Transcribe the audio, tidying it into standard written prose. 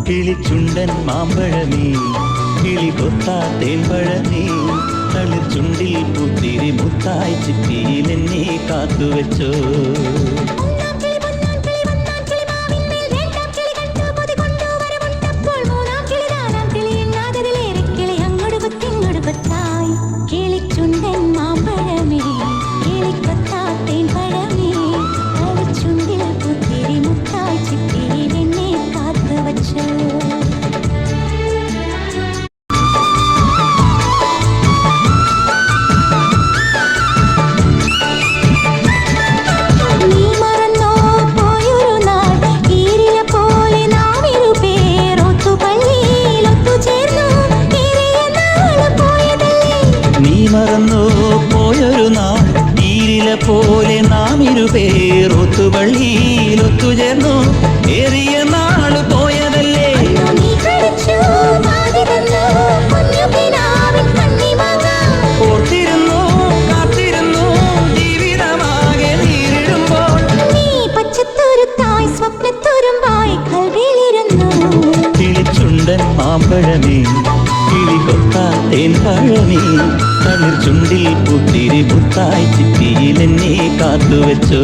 കിളിച്ചുണ്ടൻ മാമ്പഴമേ കിളികൊത്താ തേൻപഴമേ തളിർചുണ്ടിൽ പൂത്തിരി മുത്തായി ചിപ്പിയിൽ എന്നെ കാത്തുവെച്ചോ. കിളിച്ചുണ്ടൻ മാമ്പഴമേ കിളികൊത്താ തേൻപഴമേ തളിർചുണ്ടിൽ പൂത്തിരി മുത്തായി ചിപ്പിയിൽ എന്നെ കാത്തുവെച്ചോ. നീ മറന്നോ പോയൊരു നാൾ ഈരില പോലെ നാം ഇരുപേർ ഒത്തുപള്ളിയിൽ ഒത്തുചേർന്നു ഏറിയ നാള് പോയതല്ലേ. ഓർത്തിരുന്നു കാത്തിരുന്നു ജീവിതമാകെ നേരിടുമ്പോൾ കിളിച്ചുണ്ടൻ മാമ്പഴമേ കിളികൊത്താ തേൻപഴമേ തളിർചുണ്ടിൽ പൂത്തിരി മുത്തായി ചിപ്പിയിൽ എന്നെ കാത്തുവെച്ചോ.